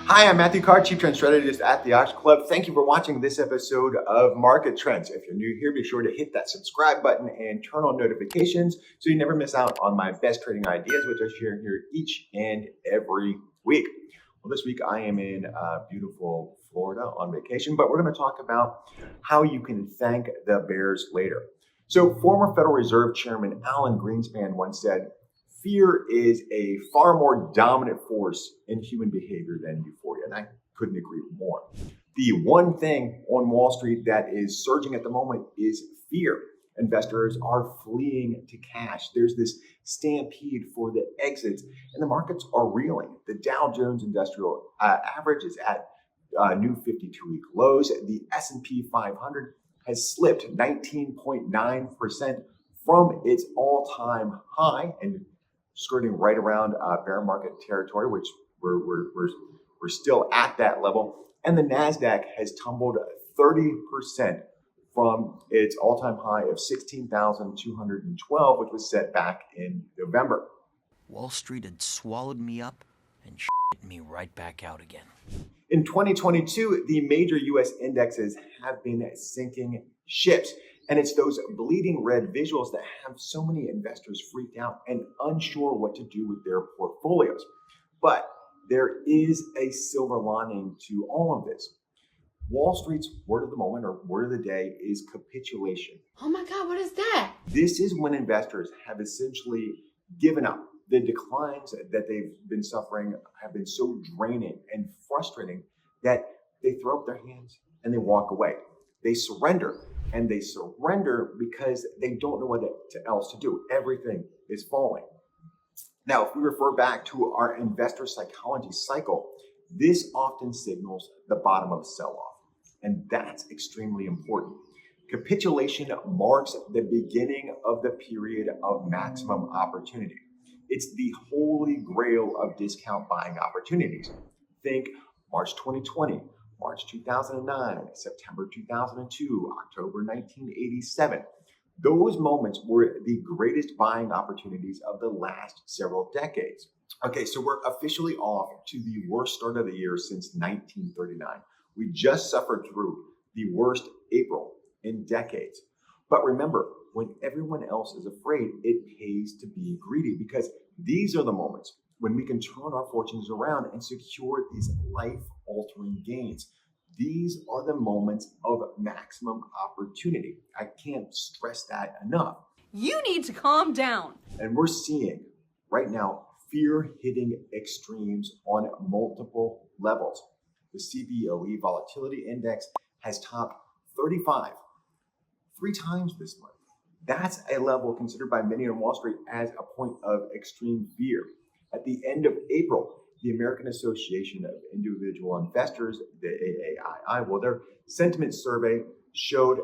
Hi, I'm Matthew Carr, Chief Trend Strategist at the Ox Club. Thank you for watching this episode of Market Trends. If you're new here, be sure to hit that subscribe button and turn on notifications so you never miss out on my best trading ideas, which I share here each and every week. Well, this week I am in beautiful Florida on vacation, but we're going to talk about how you can thank the bears later. So, former Federal Reserve Chairman Alan Greenspan once said, "Fear is a far more dominant force in human behavior than euphoria." And I couldn't agree more. The one thing on Wall Street that is surging at the moment is fear. Investors are fleeing to cash. There's this stampede for the exits, and the markets are reeling. The Dow Jones Industrial Average is at new 52-week lows. The S&P 500 has slipped 19.9% from its all-time high and skirting right around bear market territory, which we're still at that level. And the NASDAQ has tumbled 30% from its all-time high of 16,212, which was set back in November. Wall Street had swallowed me up and shit me right back out again. In 2022, the major U.S. indexes have been sinking ships. And it's those bleeding red visuals that have so many investors freaked out and unsure what to do with their portfolios. But there is a silver lining to all of this. Wall Street's word of the moment or word of the day is capitulation. Oh my God, what is that? This is when investors have essentially given up. The declines that they've been suffering have been so draining and frustrating that they throw up their hands and they walk away. They surrender. And they surrender because they don't know what else to do. Everything is falling. Now, if we refer back to our investor psychology cycle, this often signals the bottom of a sell-off. And that's extremely important. Capitulation marks the beginning of the period of maximum opportunity. It's the holy grail of discount buying opportunities. Think March 2020. March 2009, September 2002, October 1987. Those moments were the greatest buying opportunities of the last several decades. Okay, so we're officially off to the worst start of the year since 1939. We just suffered through the worst April in decades. But remember, when everyone else is afraid, it pays to be greedy because these are the moments when we can turn our fortunes around and secure these life-altering gains. These are the moments of maximum opportunity. I can't stress that enough. You need to calm down. And we're seeing right now fear hitting extremes on multiple levels. The CBOE Volatility Index has topped 35 three times this month. That's a level considered by many on Wall Street as a point of extreme fear. At the end of April, the American Association of Individual Investors, the AAII, their sentiment survey showed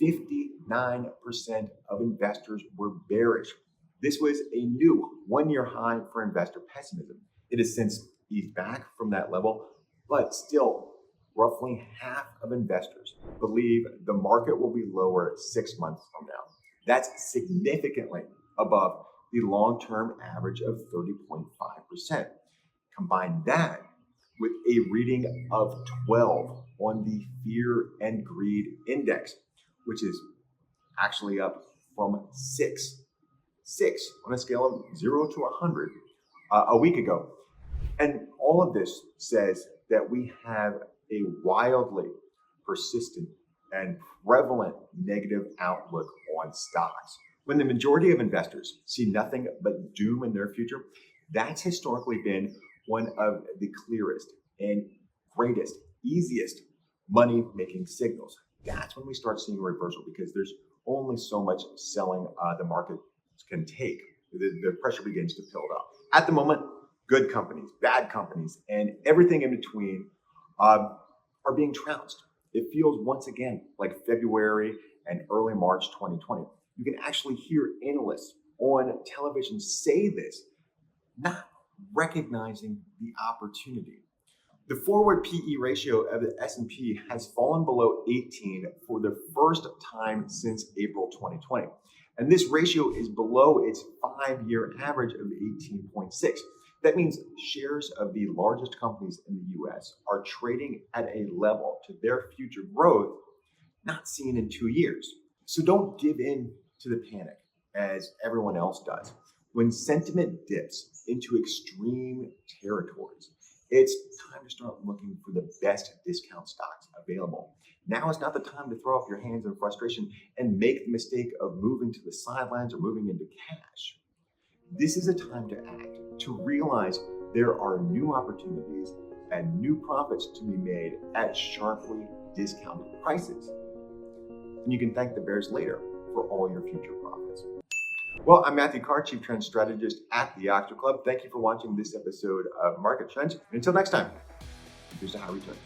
59% of investors were bearish. This was a new one-year high for investor pessimism. It has since eased back from that level, but still, roughly half of investors believe the market will be lower 6 months from now. That's significantly above the long-term average of 30.5%. Combine that with a reading of 12 on the Fear and Greed Index, which is actually up from 6 on a scale of 0 to 100 a week ago. And all of this says that we have a wildly persistent and prevalent negative outlook on stocks. When the majority of investors see nothing but doom in their future, that's historically been one of the clearest and greatest, easiest money-making signals. That's when we start seeing a reversal because there's only so much selling the market can take. The pressure begins to build up. At the moment, good companies, bad companies, and everything in between are being trounced. It feels once again like February and early March 2020. You can actually hear analysts on television say this, not recognizing the opportunity. The forward PE ratio of the S&P has fallen below 18 for the first time since April 2020. And this ratio is below its 5-year average of 18.6. That means shares of the largest companies in the US are trading at a level to their future growth not seen in 2 years. So don't give in to the panic as everyone else does. When sentiment dips into extreme territories, it's time to start looking for the best discount stocks available. Now is not the time to throw up your hands in frustration and make the mistake of moving to the sidelines or moving into cash. This is a time to act, to realize there are new opportunities and new profits to be made at sharply discounted prices. And you can thank the bears later for all your future profits. Well, I'm Matthew Carr, Chief Trend Strategist at the Octa Club. Thank you for watching this episode of Market Trends. Until next time, here's to high returns.